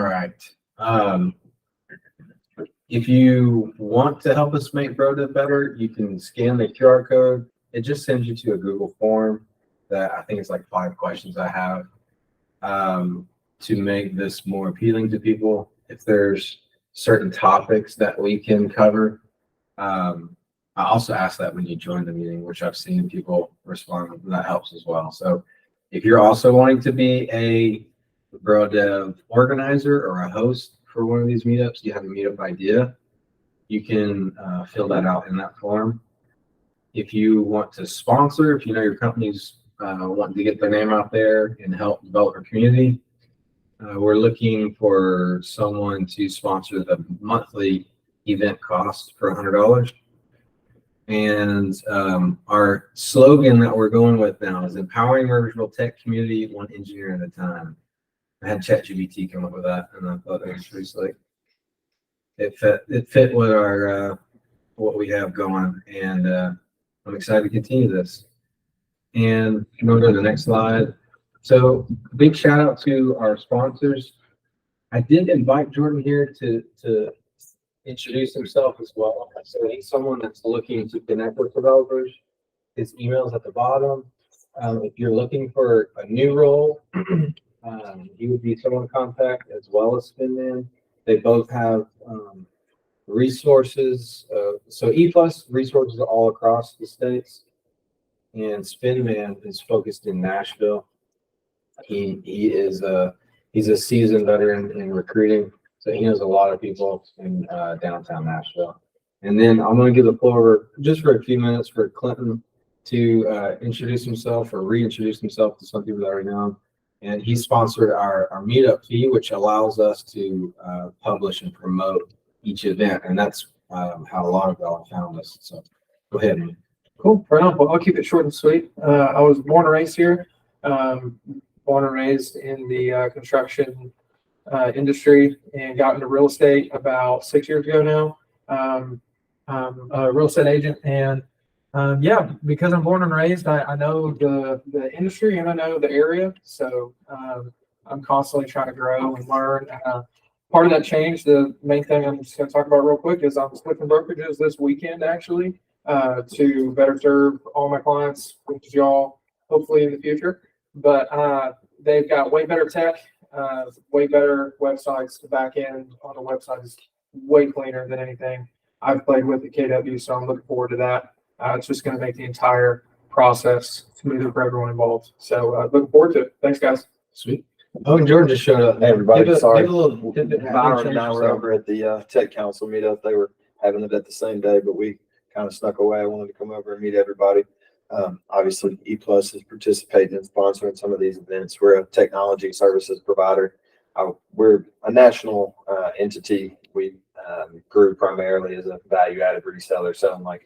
All right. If you want to help us make BroDev better, you can scan the QR code. It just sends you to a Google form that I think it's like 5 questions I have to make this more appealing to people. If there's certain topics that we can cover, I also ask that when you join the meeting, which I've seen people respond, and that helps as well. So if you're also wanting to be a BroDev organizer or a host for one of these meetups, you have a meetup idea, you can fill that out in that form. If you want to sponsor, if you know your company's wanting to get their name out there and help develop our community, we're looking for someone to sponsor the monthly event cost for $100. And our slogan that we're going with now is empowering Murfreesboro tech community, one engineer at a time. I had ChatGPT come up with that, and I thought that was pretty slick. It fit with our what we have going, and I'm excited to continue this. And I'm going to go to the next slide. So big shout out to our sponsors. I did invite Jordan here to introduce himself as well. So he's someone that's looking to connect with developers. His email's at the bottom. If you're looking for a new role, he would be someone to contact, as well as Spinman. They both have resources. So E+ resources all across the states, and Spinman is focused in Nashville. He's a seasoned veteran in recruiting, so he knows a lot of people in downtown Nashville. And then I'm going to give the floor over just for a few minutes for Clinton to introduce himself or reintroduce himself to some people that already know him. And he sponsored our meetup fee, which allows us to publish and promote each event. And that's how a lot of y'all found us. So go ahead, man. Cool. Right on. Well, I'll keep it short and sweet. I was born and raised here, born and raised in the construction industry, and got into real estate about 6 years ago now. I'm a real estate agent, and yeah, because I'm born and raised, I know the industry and I know the area. So I'm constantly trying to grow and learn. Part of that change, the main thing I'm just going to talk about real quick, is I'm switching brokerages this weekend, actually, to better serve all my clients, which is y'all hopefully in the future. But they've got way better tech, way better websites. The back end on the website is way cleaner than anything I've played with at KW, so I'm looking forward to that. It's just going to make the entire process smoother for everyone involved. So looking forward to it. Thanks, guys. Sweet. Oh, and George just showed up. Hey, everybody. Sorry. Byron and I were over at the Tech Council meetup. They were having it at the same day, but we kind of snuck away. I wanted to come over and meet everybody. Obviously, E+ is participating and sponsoring some of these events. We're a technology services provider. We're a national entity. We grew primarily as a value-added reseller, selling like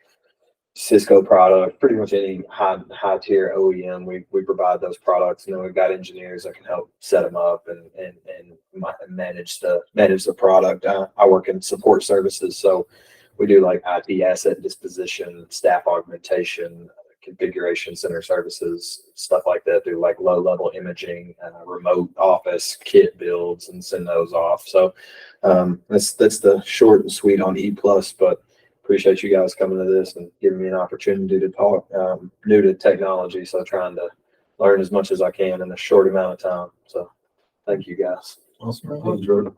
Cisco product, pretty much any high tier OEM. We provide those products, and then we've got engineers that can help set them up and manage the product. I work in support services, so we do like IT asset disposition, staff augmentation, configuration center services, stuff like that. Do like low level imaging, remote office kit builds, and send those off. So that's the short and sweet on E+, but appreciate you guys coming to this and giving me an opportunity to talk. New to technology, so trying to learn as much as I can in a short amount of time. So thank you guys. Awesome. Thank you, Jordan.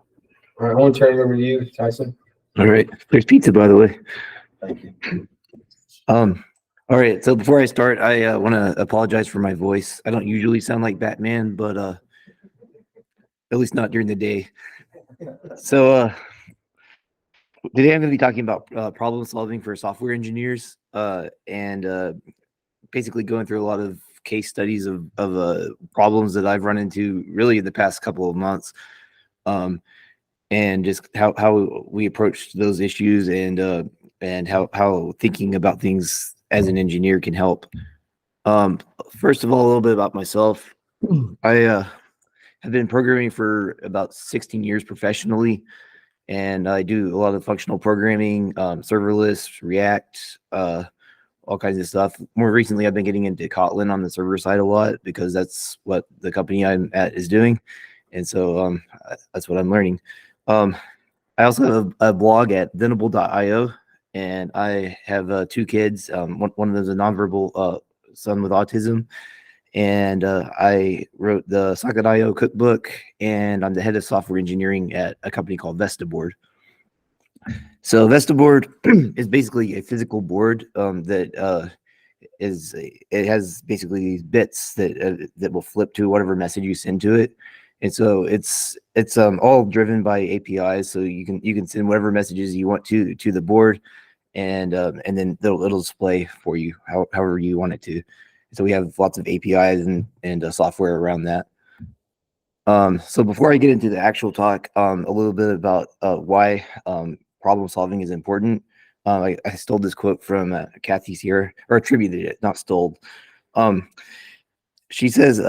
All right, I want to turn it over to you, Tyson. All right. There's pizza, by the way. Thank you. All right. So before I start, I want to apologize for my voice. I don't usually sound like Batman, but at least not during the day. So today I'm going to be talking about problem solving for software engineers, and basically going through a lot of case studies of problems that I've run into really in the past couple of months, and just how we approached those issues, and how thinking about things as an engineer can help. First of all, a little bit about myself. I have been programming for about 16 years professionally. And I do a lot of functional programming, serverless, React, all kinds of stuff. More recently, I've been getting into Kotlin on the server side a lot because that's what the company I'm at is doing. And so that's what I'm learning. I also have a blog at venable.io, and I have 2 kids. One of them is a nonverbal son with autism, and I wrote the Socket.io cookbook, and I'm the head of software engineering at a company called Vestaboard. So Vestaboard is basically a physical board that it has basically these bits that will flip to whatever message you send to it. And so it's all driven by APIs, so you can send whatever messages you want to the board, and then it'll display for you however you want it to. So we have lots of APIs and software around that. So before I get into the actual talk, a little bit about why problem solving is important. I stole this quote from Kathy's here, or attributed it, not stole. She says,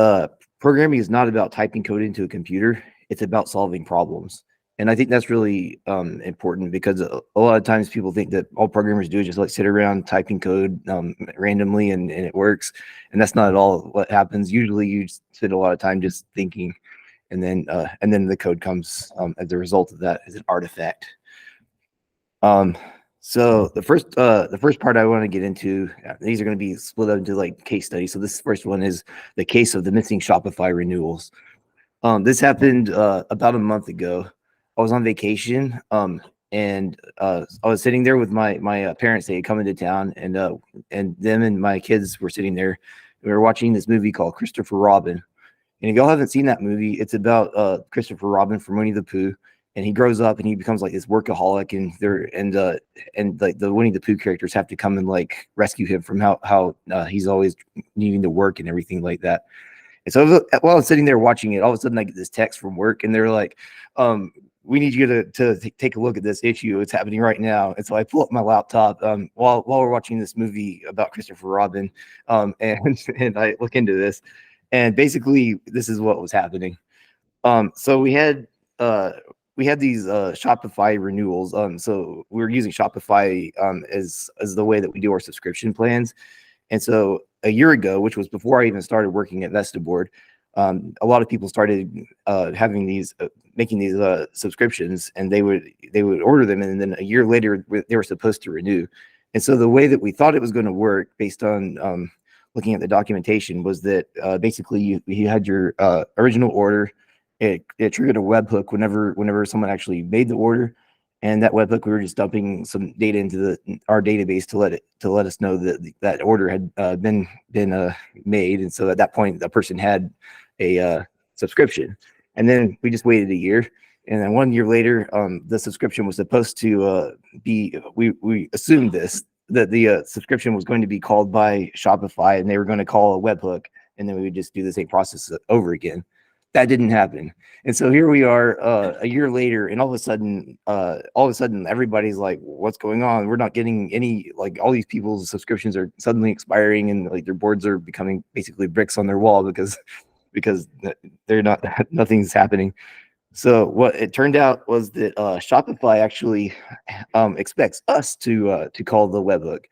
programming is not about typing code into a computer. It's about solving problems. And I think that's really important, because a lot of times people think that all programmers do is just like sit around typing code randomly and it works. And that's not at all what happens. Usually you spend a lot of time just thinking, and then the code comes as a result of that as an artifact. So the first part I want to get into, these are going to be split up into like case studies. So this first one is the case of the missing Shopify renewals. This happened about a month ago. I was on vacation, and I was sitting there with my parents. They had come into town, and them and my kids were sitting there. We were watching this movie called Christopher Robin. And if y'all haven't seen that movie, it's about Christopher Robin from Winnie the Pooh, and he grows up and he becomes like this workaholic, and like the Winnie the Pooh characters have to come and like rescue him from how he's always needing to work and everything like that. And so while I'm sitting there watching it, all of a sudden I get this text from work, and they're like, "We need you to take a look at this issue. It's happening right now." And so I pull up my laptop while we're watching this movie about Christopher Robin, and I look into this. And basically, this is what was happening. So we had these Shopify renewals. So we were using Shopify as the way that we do our subscription plans. And so a year ago, which was before I even started working at Vestaboard, a lot of people started having these making these subscriptions, and they would order them, and then a year later they were supposed to renew. And so the way that we thought it was going to work, based on looking at the documentation, was that basically you had your original order. It triggered a webhook whenever someone actually made the order, and that webhook, we were just dumping some data into our database to let us know that that order had been made, and so at that point the person had a subscription. And then we just waited a year, and then 1 year later, the subscription was supposed to be. We assumed that the subscription was going to be called by Shopify, and they were going to call a webhook, and then we would just do the same process over again. That didn't happen. And so here we are a year later, and all of a sudden everybody's like, what's going on? We're not getting any, like, all these people's subscriptions are suddenly expiring, and like their boards are becoming basically bricks on their wall because they're not, nothing's happening. So what it turned out was that Shopify actually expects us to call the webhook,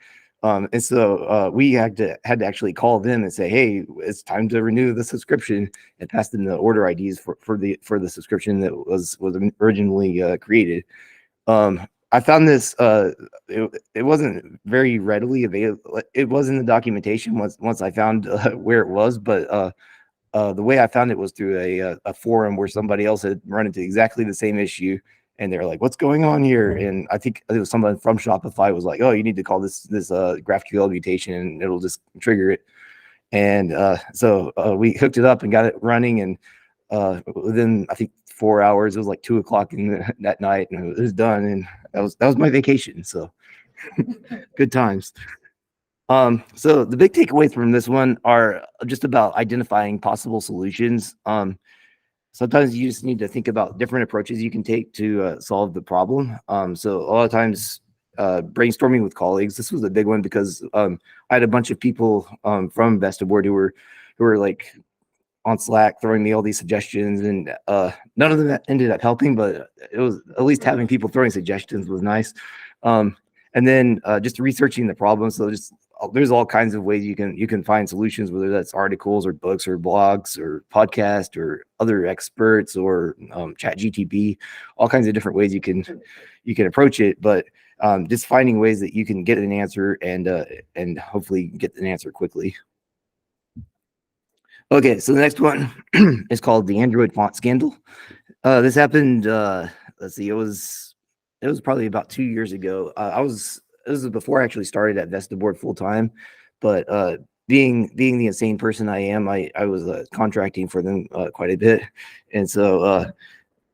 and so we had to actually call them and say, "Hey, it's time to renew the subscription," and pass them the order IDs for the subscription that was originally created. I found this it wasn't very readily available. It was in the documentation once I found where it was, but the way I found it was through a forum where somebody else had run into exactly the same issue, and they're like, "What's going on here?" And I think it was someone from Shopify was like, "Oh, you need to call this GraphQL mutation, and it'll just trigger it." And so we hooked it up and got it running, and within, I think, 4 hours, it was like 2 o'clock that night, and it was done. And that was my vacation. So good times. So the big takeaways from this one are just about identifying possible solutions. Sometimes you just need to think about different approaches you can take to solve the problem. So a lot of times, brainstorming with colleagues. This was a big one because I had a bunch of people from Vestaboard who were like on Slack throwing me all these suggestions, and none of them ended up helping, but it was at least having people throwing suggestions was nice. And then just researching the problem. So just there's all kinds of ways you can find solutions, whether that's articles or books or blogs or podcasts or other experts or chat GTP, all kinds of different ways you can approach it. But just finding ways that you can get an answer and hopefully get an answer quickly. Okay, so the next one is called the Android font scandal. This happened, let's see, it was probably about 2 years ago. This was before I actually started at Vestaboard full time, but being the insane person I am, I was contracting for them quite a bit, and so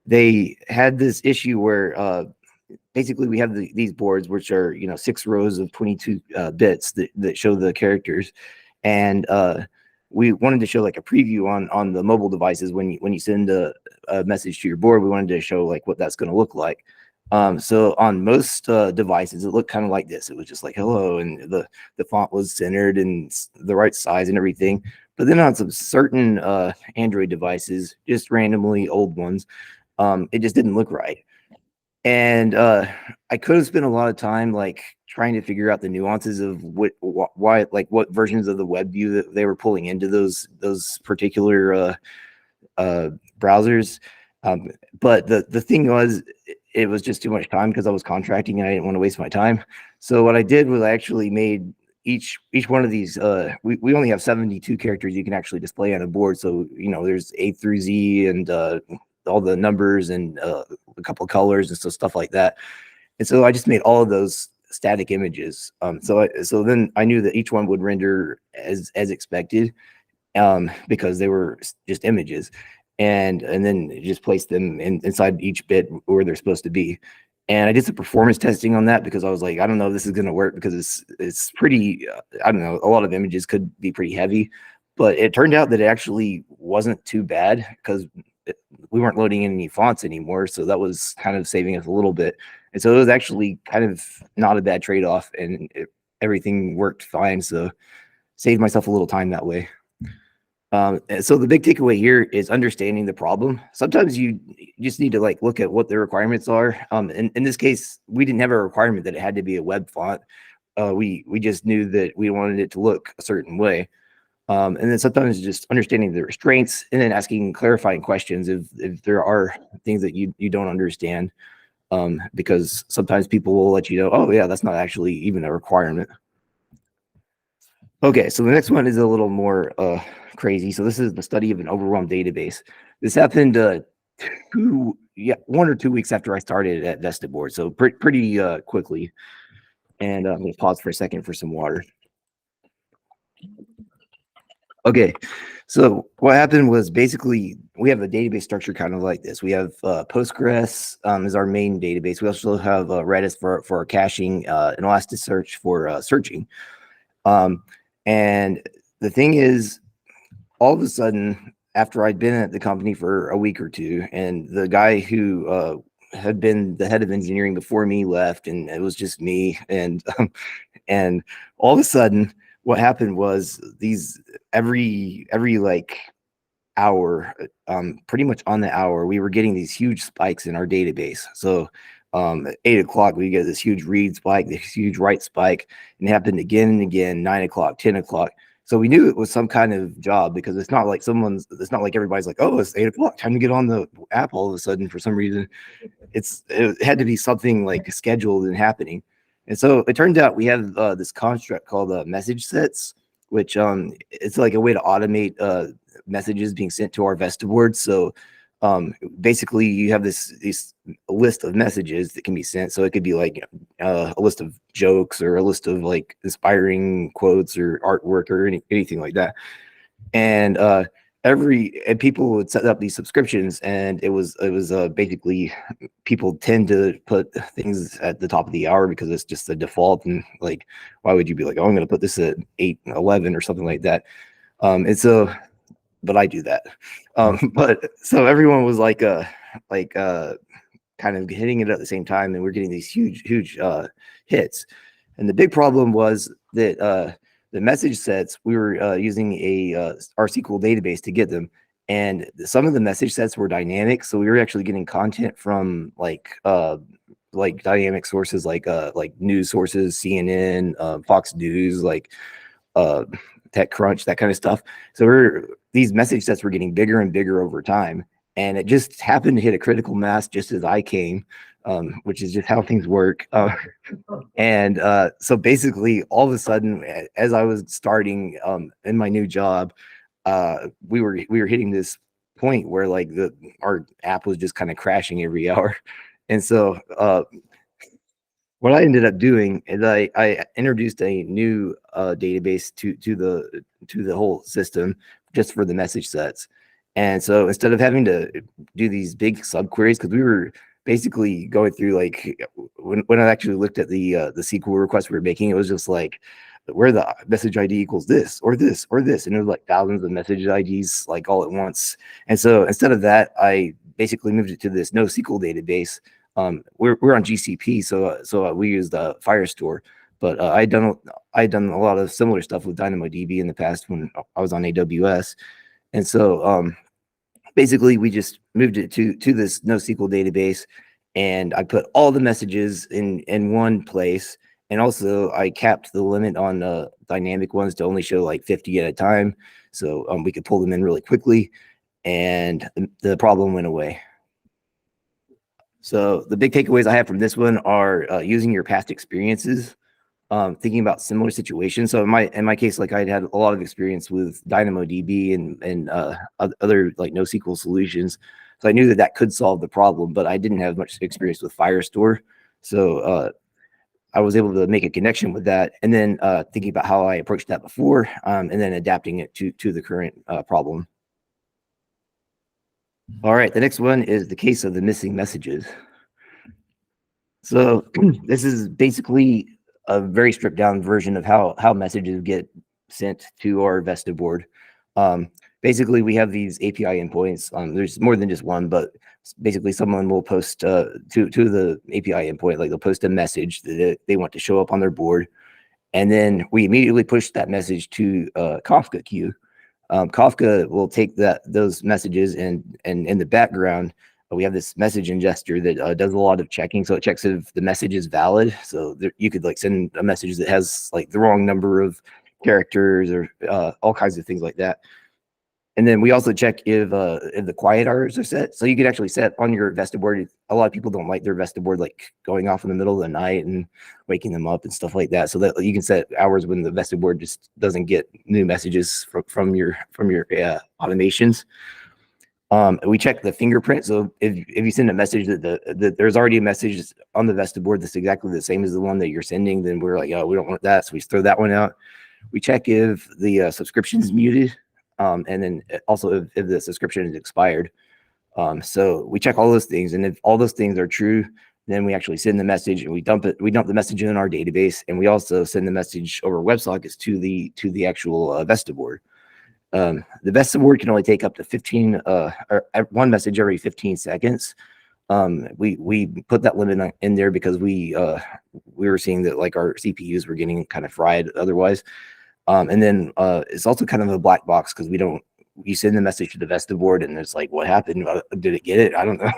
they had this issue where basically we have these boards which are 6 rows of 22 bits that show the characters, and we wanted to show like a preview on the mobile devices when you send a message to your board. We wanted to show like what that's going to look like. So on most devices, it looked kind of like this. It was just like hello, and the font was centered and the right size and everything. But then on some certain Android devices, just randomly old ones, it just didn't look right. And I could have spent a lot of time like trying to figure out the nuances of why, like what versions of the web view that they were pulling into those particular browsers. But the thing was, it was just too much time because I was contracting and I didn't want to waste my time. So what I did was I actually made each one of these. We only have 72 characters you can actually display on a board. So there's A through Z and all the numbers and a couple of colors and stuff like that. And so I just made all of those static images. So then I knew that each one would render as expected, because they were just images, and then just place them inside each bit where they're supposed to be. And I did some performance testing on that because I was like, I don't know if this is going to work because it's pretty, I don't know, a lot of images could be pretty heavy, but it turned out that it actually wasn't too bad because we weren't loading in any fonts anymore. So that was kind of saving us a little bit. And so it was actually kind of not a bad trade-off, and everything worked fine. So saved myself a little time that way. So the big takeaway here is understanding the problem. Sometimes you just need to like look at what the requirements are. In this case, we didn't have a requirement that it had to be a web font. We just knew that we wanted it to look a certain way. And then sometimes just understanding the restraints and then asking clarifying questions if there are things that you don't understand, because sometimes people will let you know, oh yeah, that's not actually even a requirement. Okay, so the next one is a little more crazy. So this is the study of an overwhelmed database. This happened 1 or 2 weeks after I started at Vestaboard, so pretty quickly. And I'm going to pause for a second for some water. Okay, so what happened was basically we have a database structure kind of like this. We have Postgres is our main database. We also have Redis for our caching, and Elasticsearch for searching. And the thing is, all of a sudden, after I'd been at the company for a week or two, and the guy who had been the head of engineering before me left, and it was just me, and all of a sudden, what happened was these every like hour, pretty much on the hour, we were getting these huge spikes in our database. So at 8 o'clock, we get this huge read spike, this huge write spike, and it happened again and again, 9 o'clock, 10 o'clock. So we knew it was some kind of job because it's not like everybody's like, oh, it's 8 o'clock, time to get on the app all of a sudden for some reason. It had to be something like scheduled and happening. And so it turned out we have this construct called message sets, which it's like a way to automate messages being sent to our Vestaboard. So basically you have this list of messages that can be sent. So it could be like a list of jokes or a list of like inspiring quotes or artwork or anything like that. And people would set up these subscriptions, and it was basically people tend to put things at the top of the hour because it's just the default. And like, why would you be like, oh, I'm going to put this at 8:11 or something like that? And so, but I do that. But so everyone was like kind of hitting it at the same time, and we're getting these huge hits. And the big problem was that the message sets, we were using our SQL database to get them, and some of the message sets were dynamic, so we were actually getting content from like like dynamic sources like news sources, CNN, Fox News, like TechCrunch, that kind of stuff. So these message sets were getting bigger and bigger over time, and it just happened to hit a critical mass just as I came, which is just how things work. And so basically, all of a sudden, as I was starting in my new job, we were hitting this point where like our app was just kind of crashing every hour, and so what I ended up doing is I introduced a new database to the whole system just for the message sets. And so instead of having to do these big subqueries, because we were basically going through like when I actually looked at the SQL request we were making, it was just like where the message ID equals this or this or this, and it was like thousands of message IDs like all at once. And so instead of that, I basically moved it to this NoSQL database. We're on GCP, so we used Firestore, but I'd done a lot of similar stuff with DynamoDB in the past when I was on AWS, and so basically we just moved it to this NoSQL database, and I put all the messages in one place, and also I capped the limit on dynamic ones to only show like 50 at a time, so we could pull them in really quickly, and the problem went away. So the big takeaways I have from this one are using your past experiences, thinking about similar situations. So in my case, like I'd had a lot of experience with DynamoDB and other like NoSQL solutions, so I knew that could solve the problem, but I didn't have much experience with Firestore. So I was able to make a connection with that, and then thinking about how I approached that before, and then adapting it to the current problem. All right, the next one is the case of the missing messages. So this is basically a very stripped down version of how messages get sent to our Vesta board. Basically, we have these API endpoints. There's more than just one, but basically someone will post to the API endpoint, like they'll post a message that they want to show up on their board. And then we immediately push that message to Kafka queue. Kafka will take those messages, and in the background, we have this message ingester that does a lot of checking. So it checks if the message is valid. So you could like send a message that has like the wrong number of characters or all kinds of things like that. And then we also check if the quiet hours are set. So you could actually set on your Vesta board. A lot of people don't like their Vesta board like going off in the middle of the night and waking them up and stuff like that. So that you can set hours when the Vesta board just doesn't get new messages from your automations. We check the fingerprint. So if you send a message that there's already a message on the Vesta board that's exactly the same as the one that you're sending, then we're like, oh, we don't want that. So we throw that one out. We check if the subscription is muted. And then also if the subscription is expired. So we check all those things, and if all those things are true, then we actually send the message and we dump the message in our database, and we also send the message over WebSockets to the actual Vesta board. The Vesta board can only take up to 15 or one message every 15 seconds. We put that limit in there because we were seeing that like our CPUs were getting kind of fried otherwise. And then it's also kind of a black box because you send the message to the Vesta board and it's like, what happened? Did it get it? I don't know.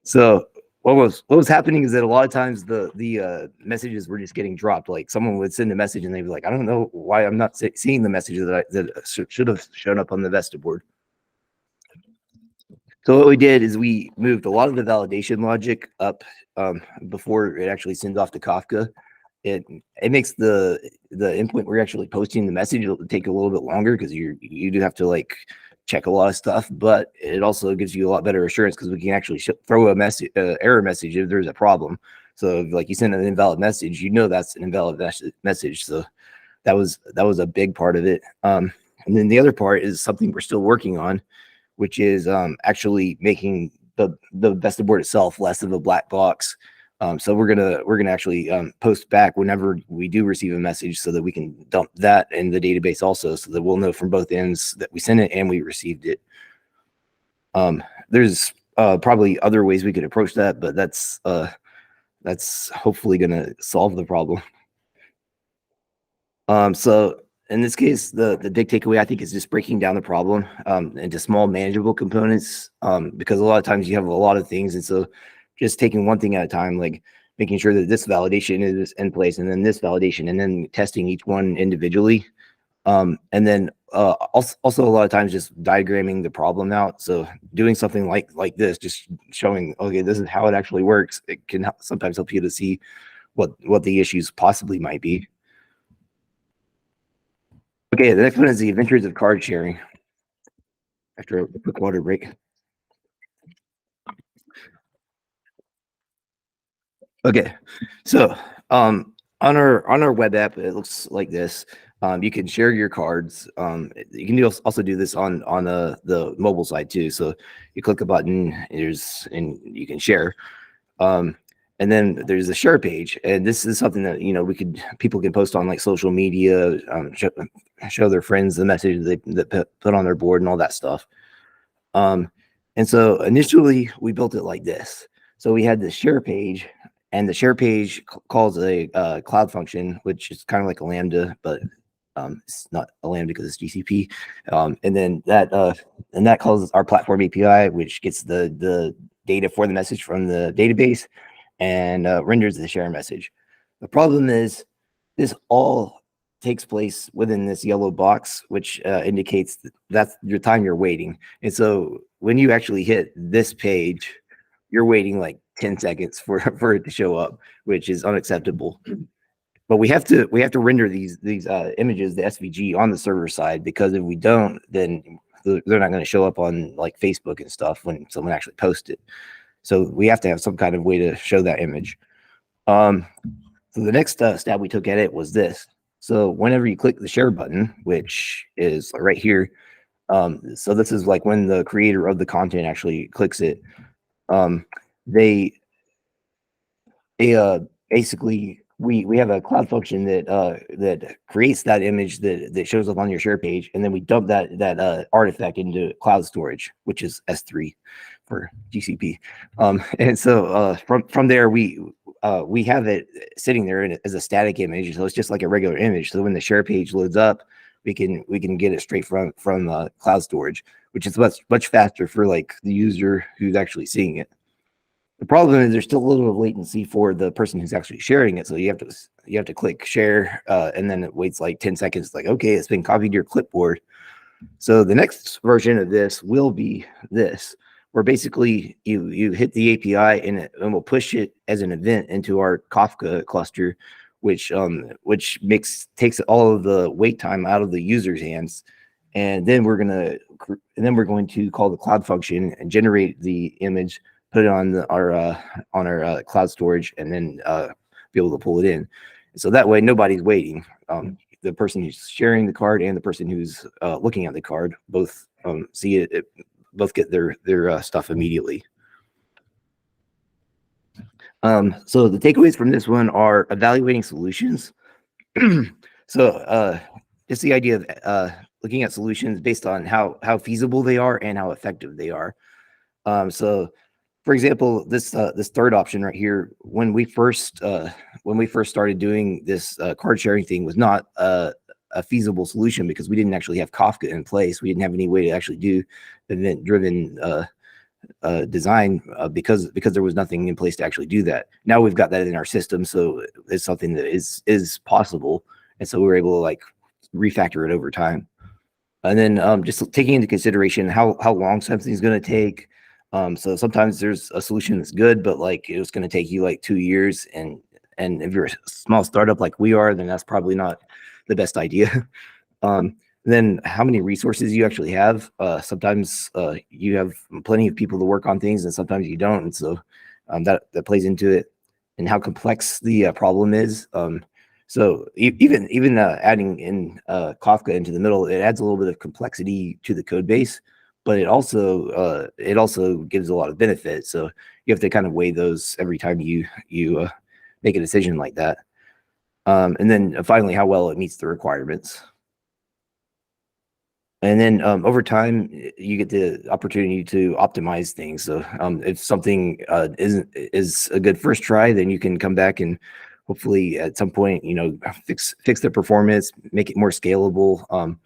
So what was happening is that a lot of times the messages were just getting dropped. Like someone would send a message and they'd be like, I don't know why I'm not seeing the message that should have shown up on the Vesta board. So what we did is we moved a lot of the validation logic up before it actually sends off to Kafka. It makes the endpoint where you're actually posting the message take a little bit longer because you do have to like check a lot of stuff, but it also gives you a lot better assurance because we can actually throw a message error message if there's a problem. So if, like you send an invalid message, you know that's an invalid message. So that was a big part of it. And then the other part is something we're still working on, which is actually making the Vesta board itself less of a black box. So we're gonna actually post back whenever we do receive a message so that we can dump that in the database also, so that we'll know from both ends that we sent it and we received it. There's probably other ways we could approach that, but that's hopefully gonna solve the problem. So in this case, the big takeaway I think is just breaking down the problem into small manageable components, because a lot of times you have a lot of things, and so just taking one thing at a time, like making sure that this validation is in place and then this validation and then testing each one individually. And then also a lot of times just diagramming the problem out. So doing something like this, just showing, okay, this is how it actually works. It can sometimes help you to see what the issues possibly might be. Okay, the next one is the adventures of card sharing. After a quick water break. Okay, so on our web app, it looks like this. You can share your cards. You can also do this on the mobile side too. So you click a button, and you can share. And then there's a share page, and this is something that people can post on like social media, show their friends the message that put on their board and all that stuff. And so initially we built it like this. So we had the share page, and the share page calls a cloud function, which is kind of like a Lambda, but it's not a Lambda because it's GCP. And then that calls our platform API, which gets the data for the message from the database and renders the share message. The problem is this all takes place within this yellow box, which indicates that's your time you're waiting. And so when you actually hit this page, you're waiting like 10 seconds for it to show up, which is unacceptable. But we have to render these images, the SVG, on the server side, because if we don't, then they're not going to show up on like Facebook and stuff when someone actually posts it. So we have to have some kind of way to show that image. So the next step we took at it was this. So whenever you click the share button, which is right here, so this is like when the creator of the content actually clicks it, they basically we have a cloud function that creates that image that shows up on your share page, and then we dump that artifact into cloud storage, which is S3 for GCP. And so from there we have it sitting there as a static image, so it's just like a regular image. So when the share page loads up, we can get it straight from cloud storage, which is much faster for like the user who's actually seeing it. The problem is there's still a little bit of latency for the person who's actually sharing it. So you have to click share, and then it waits like 10 seconds. Like, okay, it's been copied to your clipboard. So the next version of this will be this, where basically you hit the API and it will push it as an event into our Kafka cluster, which takes all of the wait time out of the user's hands. And then we're going to call the cloud function and generate the image, put it on our cloud storage, and then be able to pull it in. So that way nobody's waiting. The person who's sharing the card and the person who's looking at the card both see it, both get their stuff immediately. So the takeaways from this one are evaluating solutions. So it's the idea of looking at solutions based on how feasible they are and how effective they are. So for example, this third option right here, when we first started doing this card sharing thing, was not a feasible solution because we didn't actually have Kafka in place. We didn't have any way to actually do event-driven design because there was nothing in place to actually do that. Now we've got that in our system, so it's something that is possible, and so we're able to like refactor it over time. And then just taking into consideration how long something's going to take. So sometimes there's a solution that's good, but like it was going to take you like 2 years, and if you're a small startup like we are, then that's probably not the best idea. Then how many resources you actually have. Sometimes you have plenty of people to work on things, and sometimes you don't, and so that plays into it, and how complex the problem is. So even adding in Kafka into the middle, it adds a little bit of complexity to the code base, but it also gives a lot of benefit. So you have to kind of weigh those every time you make a decision like that. And then finally, how well it meets the requirements. And then over time, you get the opportunity to optimize things. So if something is a good first try, then you can come back and hopefully at some point, fix the performance, make it more scalable.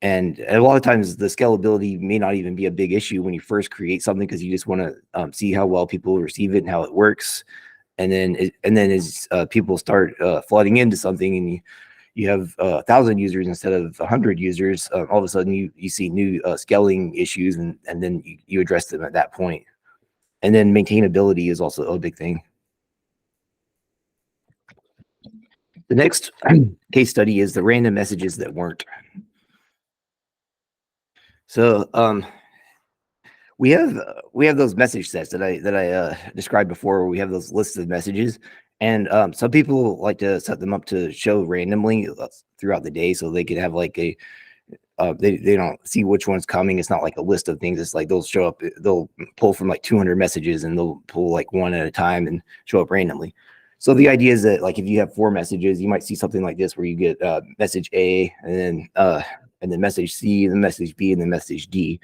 and a lot of times the scalability may not even be a big issue when you first create something, because you just want to see how well people receive it and how it works. And then as people start flooding into something, and you have 1,000 users instead of 100 users, all of a sudden you see new scaling issues, and then you address them at that point. And then maintainability is also a big thing. The next case study is the random messages that weren't. So we have those message sets that I described before, where we have those lists of messages, and some people like to set them up to show randomly throughout the day, so they could have like a they don't see which one's coming. It's not like a list of things. It's like they'll show up, they'll pull from like 200 messages, and they'll pull like one at a time and show up randomly. So the idea is that, like, if you have 4 messages, you might see something like this, where you get message A, and then message C, and then message B, and then message D.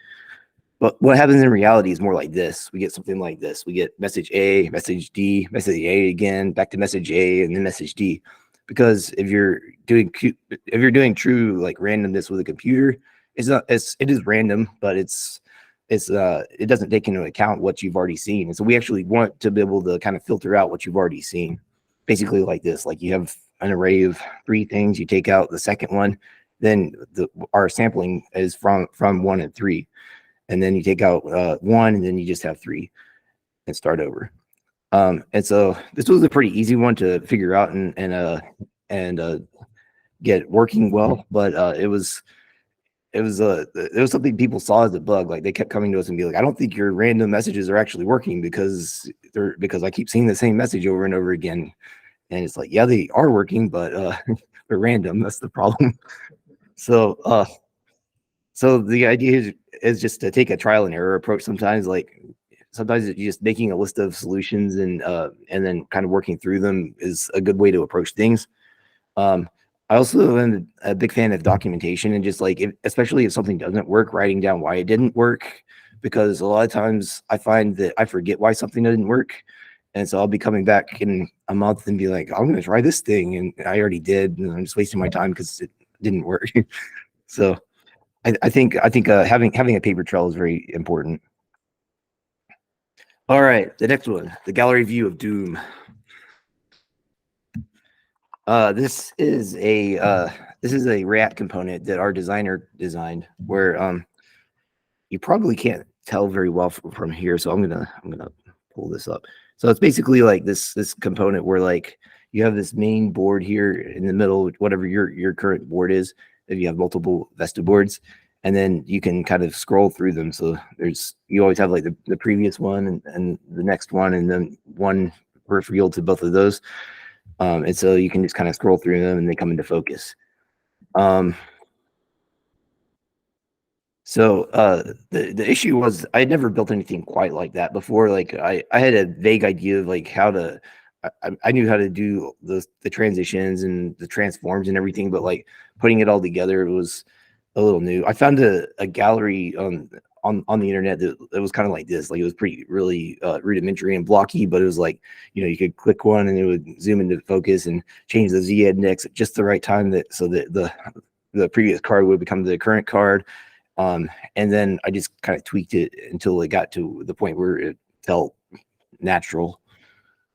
But what happens in reality is more like this. We get something like this. We get message A, message D, message A again, back to message A, and then message D. Because if you're doing true like randomness with a computer, it is random, but it doesn't take into account what you've already seen. And so we actually want to be able to kind of filter out what you've already seen. Basically like this, like you have an array of 3 things, you take out the second one, then our sampling is from 1 and 3. And then you take out 1, and then you just have 3 and start over. And so this was a pretty easy one to figure out and get working well, but it was something people saw as a bug. Like, they kept coming to us and be like, I don't think your random messages are actually working because I keep seeing the same message over and over again. And it's like, yeah, they are working, but they're random. That's the problem. So the idea is just to take a trial and error approach sometimes. Like, sometimes you're just making a list of solutions and then kind of working through them is a good way to approach things. I also am a big fan of documentation, and just like, especially if something doesn't work, writing down why it didn't work, because a lot of times I find that I forget why something didn't work. And so I'll be coming back in a month and be like, I'm going to try this thing, and I already did, and I'm just wasting my time because it didn't work. So I think having a paper trail is very important. All right, the next one, the gallery view of doom. This is a React component that our designer designed, where you probably can't tell very well from here, so I'm gonna pull this up. So it's basically like this component where, like, you have this main board here in the middle, whatever your current board is, if you have multiple Vesta boards, and then you can kind of scroll through them. So you always have like the previous one and the next one, and then one revealed to both of those. And so you can just kind of scroll through them and they come into focus. So the issue was I had never built anything quite like that before. Like, I had a vague idea of like how to, I knew how to do the transitions and the transforms and everything, but like putting it all together was a little new. I found a gallery on the internet that was kind of like this. Like, it was really rudimentary and blocky, but it was like, you could click one and it would zoom into focus and change the Z index at just the right time, so that the previous card would become the current card. And then I just kind of tweaked it until it got to the point where it felt natural.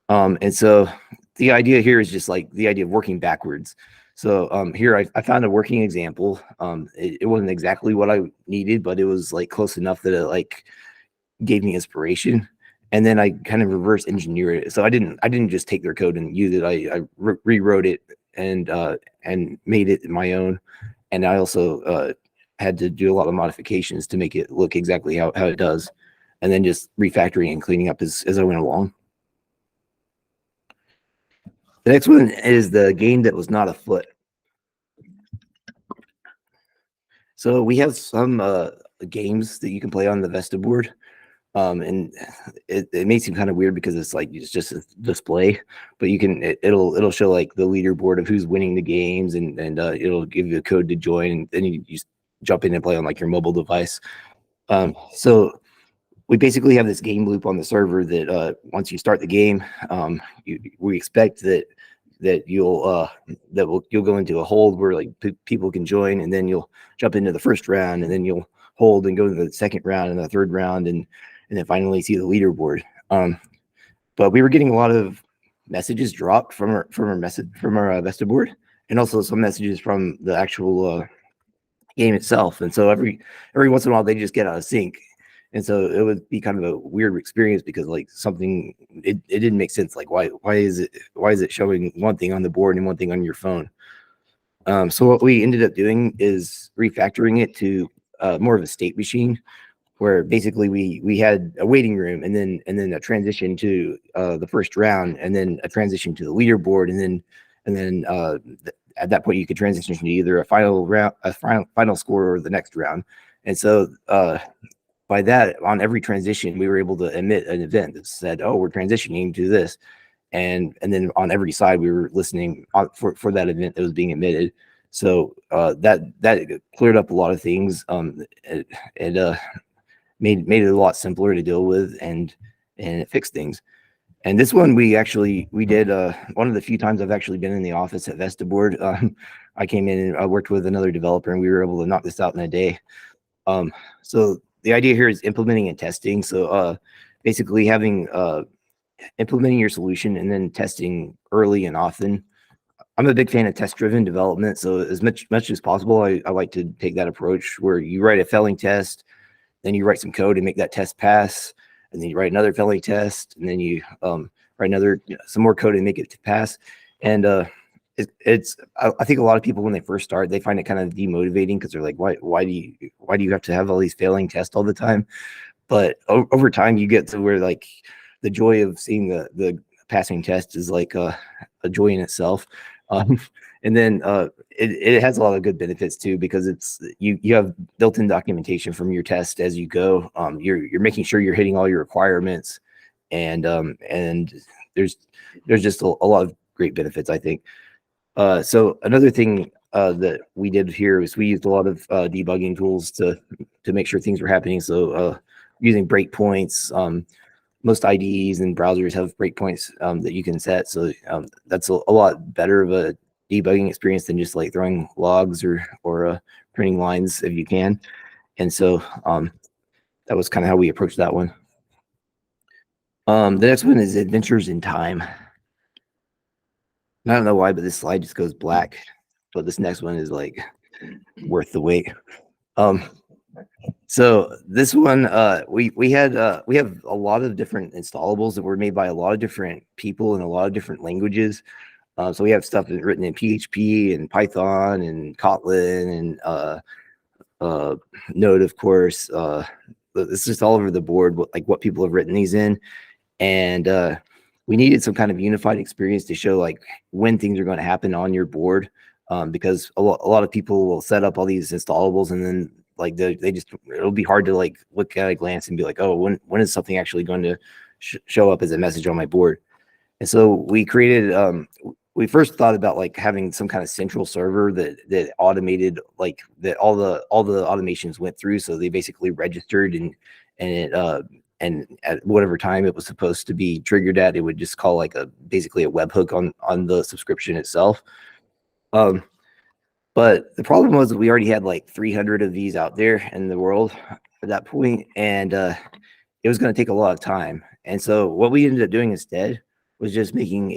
And so the idea here is just like the idea of working backwards. So here I found a working example. It wasn't exactly what I needed, but it was like close enough that it like gave me inspiration. And then I kind of reverse engineer it. So I didn't just take their code and use it. I rewrote it and made it my own. And I also had to do a lot of modifications to make it look exactly how it does, and then just refactoring and cleaning up as I went along. The next one is the game that was not afoot. So we have some games that you can play on the Vesta board. And it may seem kind of weird because it's just a display, but it'll show like the leaderboard of who's winning the games, and it'll give you a code to join, and then you just jump in and play on like your mobile device. So we basically have this game loop on the server that once you start the game, we expect that that you'll go into a hold where like people can join, and then you'll jump into the first round, and then you'll hold and go to the second round and the third round, and then finally see the leaderboard. But we were getting a lot of messages dropped from our Vesta board, and also some messages from the actual game itself. And so every once in a while they just get out of sync, and so it would be kind of a weird experience because like something it didn't make sense. Like why is it showing one thing on the board and one thing on your phone? So what we ended up doing is refactoring it to more of a state machine, where basically we had a waiting room, and then a transition to the first round, and then a transition to the leaderboard, and then at that point you could transition to either a final score or the next round. And so by that, on every transition, we were able to emit an event that said, "Oh, we're transitioning to this," and then on every side we were listening for that event that was being emitted. So that cleared up a lot of things. It made it a lot simpler to deal with, and it fixed things. And this one we did one of the few times I've actually been in the office at Vesta board. I came in and I worked with another developer, and we were able to knock this out in a day. So the idea here is implementing and testing. So basically having implementing your solution and then testing early and often. I'm a big fan of test-driven development. So as much as possible, I like to take that approach where you write a failing test, then you write some code and make that test pass, and then you write another failing test, and then you write some more code and make it to pass. And I think a lot of people, when they first start, they find it kind of demotivating because they're like, why do you have to have all these failing tests all the time? But over time, you get to where like the joy of seeing the passing test is like a joy in itself. And then it has a lot of good benefits too, because it's you have built-in documentation from your test as you go. You're making sure you're hitting all your requirements, and there's just a lot of great benefits, I think. So another thing that we did here is we used a lot of debugging tools to make sure things were happening. So using breakpoints. Most IDEs and browsers have breakpoints that you can set. So that's a lot better of a debugging experience than just like throwing logs or printing lines if you can. And so that was kind of how we approached that one. The next one is Adventures in Time. I don't know why, but this slide just goes black. But this next one is like worth the wait. So this one, we have a lot of different installables that were made by a lot of different people in a lot of different languages. So we have stuff written in PHP and Python and Kotlin and Node, of course. It's just all over the board, what people have written these in. And we needed some kind of unified experience to show like when things are going to happen on your board, because a lot of people will set up all these installables, and then like it'll be hard to like look at a glance and be like, oh, when is something actually going to show up as a message on my board? And so we created we first thought about like having some kind of central server that automated like that all the automations went through, so they basically registered, and at whatever time it was supposed to be triggered at, it would just call like basically a webhook on the subscription itself. But the problem was that we already had like 300 of these out there in the world at that point, and it was going to take a lot of time. And so what we ended up doing instead was just making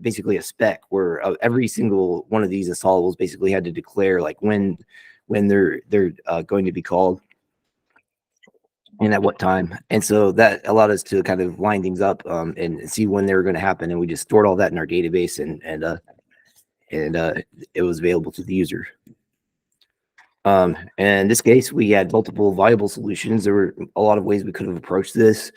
basically a spec where every single one of these installables basically had to declare like when they're going to be called and at what time. And so that allowed us to kind of line things up and see when they were going to happen. And we just stored all that in our database, and it was available to the user. And in this case, we had multiple viable solutions. There were a lot of ways we could have approached this.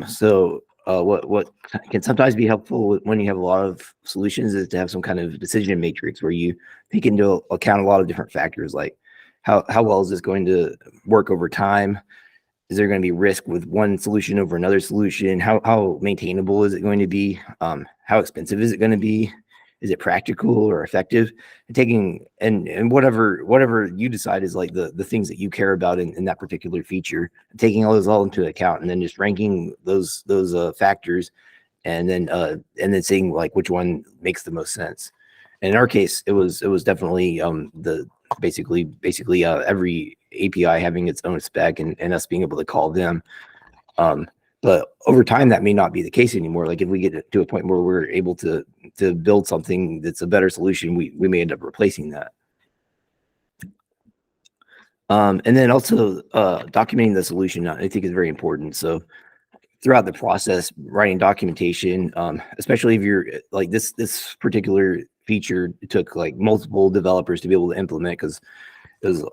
So what can sometimes be helpful when you have a lot of solutions is to have some kind of decision matrix where you take into account a lot of different factors, like how well is this going to work over time? Is there going to be risk with one solution over another solution? How maintainable is it going to be? How expensive is it going to be? Is it practical or effective? And taking and whatever you decide is like the things that you care about in that particular feature, taking all those all into account, and then just ranking those factors and then seeing like which one makes the most sense. And in our case, it was definitely the basically every API having its own spec and us being able to call them. But over time, that may not be the case anymore. Like if we get to a point where we're able to build something that's a better solution, we may end up replacing that. And then also documenting the solution, I think is very important. So throughout the process, writing documentation, especially if you're like this particular feature took like multiple developers to be able to implement because it was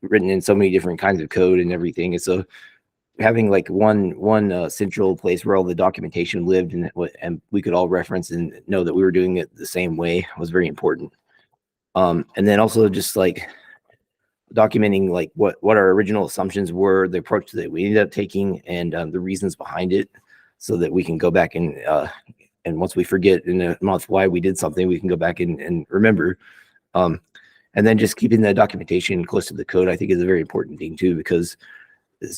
written in so many different kinds of code and everything. And so having like one central place where all the documentation lived and we could all reference and know that we were doing it the same way was very important. And then also just like documenting like what our original assumptions were, the approach that we ended up taking, and the reasons behind it, so that we can go back and once we forget in a month why we did something, we can go back and remember. And then just keeping that documentation close to the code, I think, is a very important thing too, because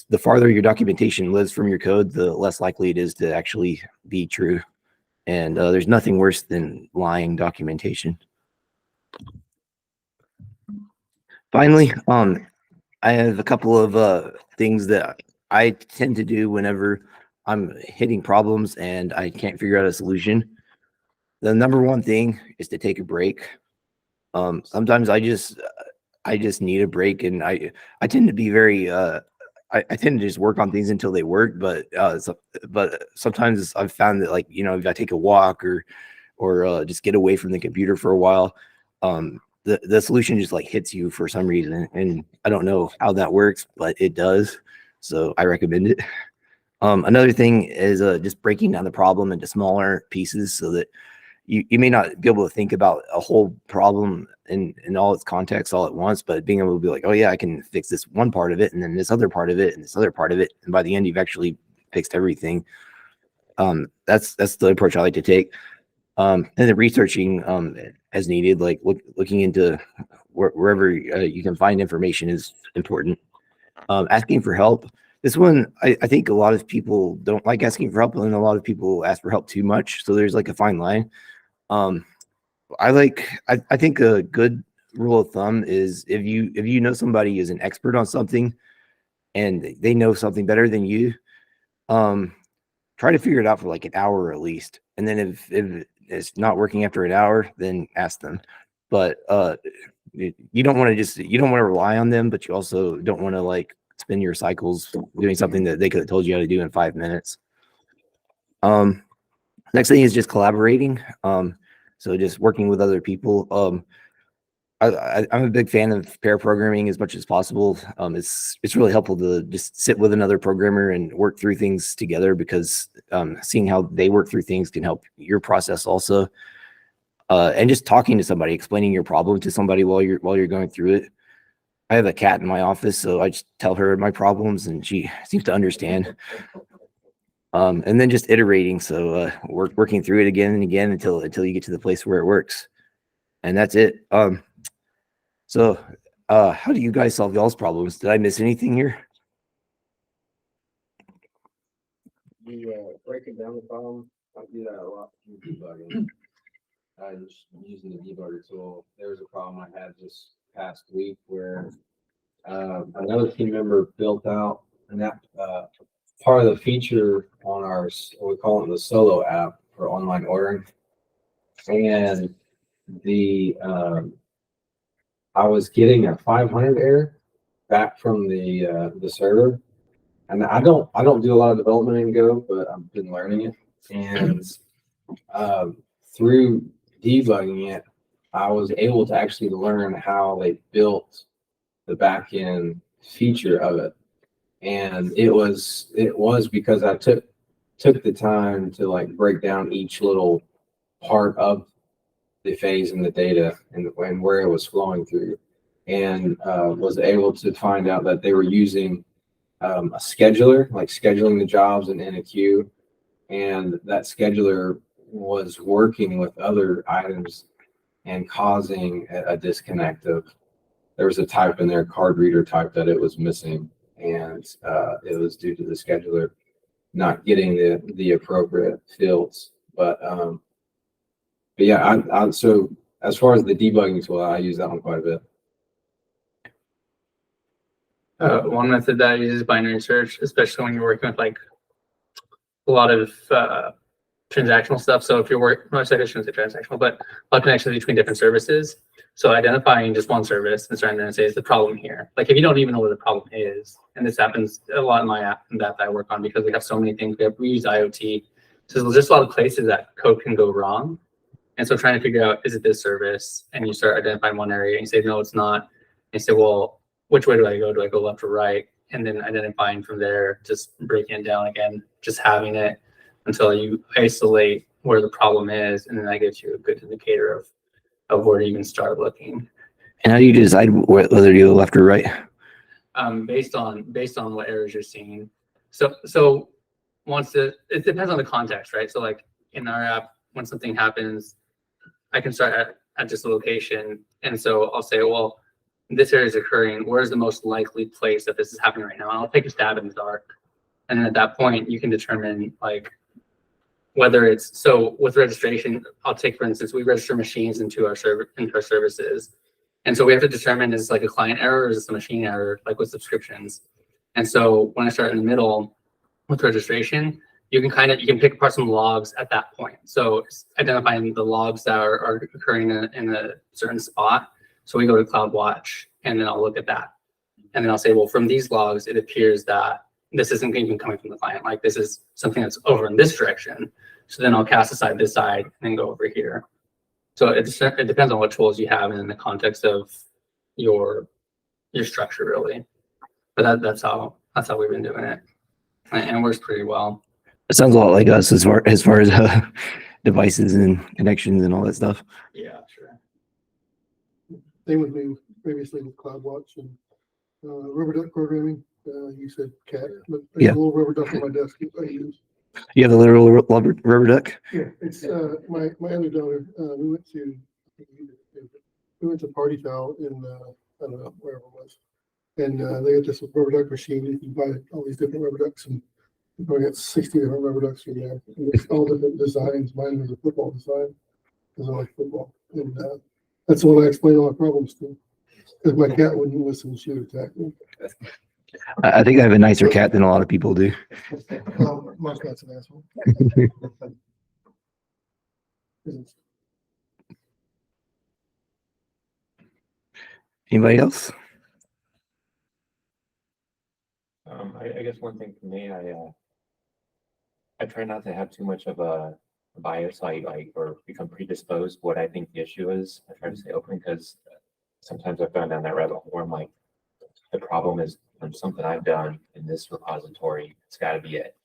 the farther your documentation lives from your code, the less likely it is to actually be true. And there's nothing worse than lying documentation. Finally, I have a couple of things that I tend to do whenever I'm hitting problems and I can't figure out a solution. The number one thing is to take a break. Sometimes I just need a break, and I tend to be very I tend to just work on things until they work, but sometimes I've found that, like, you know, if I take a walk or just get away from the computer for a while, the solution just like hits you for some reason, and I don't know how that works, but it does. So I recommend it. Another thing is just breaking down the problem into smaller pieces so that you may not be able to think about a whole problem in all its context all at once, but being able to be like, oh yeah, I can fix this one part of it, and then this other part of it, and this other part of it, and by the end you've actually fixed everything. That's the approach I like to take. And then researching as needed, like looking into wherever you can find information is important. Asking for help. This one, I think a lot of people don't like asking for help, and a lot of people ask for help too much. So there's like a fine line. I think a good rule of thumb is if you know somebody is an expert on something and they know something better than you, try to figure it out for like an hour at least. And then if it's not working after an hour, then ask them. But you don't want to rely on them, but you also don't want to like spend your cycles doing something that they could have told you how to do in 5 minutes. Next thing is just collaborating. So just working with other people. I'm a big fan of pair programming as much as possible. It's really helpful to just sit with another programmer and work through things together, because seeing how they work through things can help your process also. And just talking to somebody, explaining your problem to somebody while you're going through it. I have a cat in my office, so I just tell her my problems, and she seems to understand. And then just iterating, so working through it again and again until you get to the place where it works, and that's it. So how do you guys solve y'all's problems? Did I miss anything here? Breaking down the problem, I do that a lot with debugging. Just using the debugger tool. There was a problem I had this past week where another team member built out an app, part of the feature on our, we call it the solo app for online ordering. And I was getting a 500 error back from the server. And I don't do a lot of development in Go, but I've been learning it. And through debugging it, I was able to actually learn how they built the back end feature of it. And it was because I took the time to like break down each little part of the phase in the data and where it was flowing through, and was able to find out that they were using a scheduler, like scheduling the jobs in a queue, and that scheduler was working with other items and causing a disconnect of, there was a type in their card reader type that it was missing, and it was due to the scheduler not getting the appropriate fields But yeah, so as far as the debugging tool, I use that one quite a bit. One method that I use is binary search, especially when you're working with like a lot of transactional stuff. So if you're working, no, I shouldn't say transactional, but a lot of connections between different services. So identifying just one service and starting to say, is the problem here? Like if you don't even know what the problem is, and this happens a lot in my app and that I work on because we have so many things. We use IoT. So there's just a lot of places that code can go wrong. And so trying to figure out, is it this service? And you start identifying one area and you say, no, it's not. And you say, well, which way do I go? Do I go left or right? And then identifying from there, just breaking it down again, just having it until you isolate where the problem is. And then that gives you a good indicator of where to even start looking. And how do you decide whether you go left or right? Based on what errors you're seeing. So it depends on the context, right? So like in our app, when something happens, I can start at just a location. And so I'll say, well, this area is occurring. Where's the most likely place that this is happening right now? And I'll take a stab in the dark. And then at that point, you can determine like whether it's, so with registration, I'll take, for instance, we register machines into our services. And so we have to determine, is this like a client error or is this a machine error, like with subscriptions? And so when I start in the middle with registration, you can pick apart some logs at that point. So it's identifying the logs that are occurring in a certain spot. So we go to CloudWatch and then I'll look at that. And then I'll say, well, from these logs, it appears that this isn't even coming from the client. Like this is something that's over in this direction. So then I'll cast aside this side and then go over here. So it depends on what tools you have and in the context of your structure really. But that's how we've been doing it. And it works pretty well. It sounds a lot like us as far as devices and connections and all that stuff. Yeah, sure. Same with me previously with CloudWatch and rubber duck programming. You said cat, but there's Yeah. a little rubber duck on my desk I use. You have a literal rubber duck? Yeah, it's my other daughter. We went to Party Foul in I don't know wherever it was, and they got this rubber duck machine. You can buy all these different rubber ducks, and you probably got 60 different rubber ducks in there. And it's all different designs. Mine was a football design because I like football, and that's the one I explain all my problems to. Because my cat wouldn't listen, she would attack me. I think I have a nicer cat than a lot of people do. Well, my cat's an asshole. Anybody else? I guess one thing for me, I try not to have too much of a bias, or become predisposed what I think the issue is. I try to stay open because sometimes I've gone down that rabbit hole where I'm like, the problem is from something I've done in this repository. It's got to be it.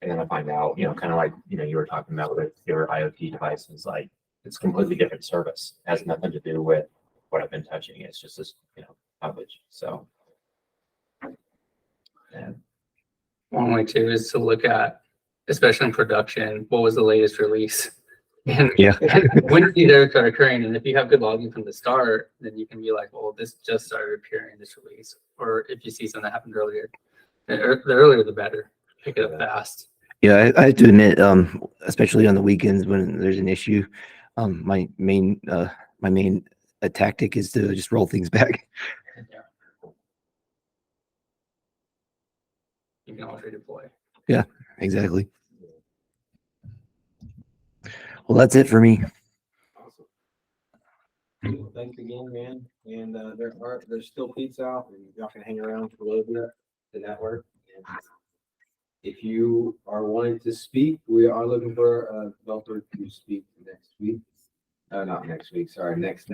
And then I find out, kind of like, you were talking about with your IoT devices, like it's completely different service. It has nothing to do with what I've been touching. It's just this, coverage. So. Yeah. One way too is to look at, especially in production, what was the latest release? And Yeah. when did these errors start occurring? And if you have good logging from the start, then you can be like, well, this just started appearing in this release. Or if you see something that happened earlier, the earlier the better. Pick it up fast. Yeah, I have to admit, especially on the weekends when there's an issue, my main tactic is to just roll things back. Yeah. You can always redeploy. Yeah, exactly. Well, that's it for me. Awesome. Well, thanks again, man. And there's still pizza out, and y'all can hang around for a little bit to network. And if you are wanting to speak, we are looking for a developer to speak next week. Not next week, sorry, next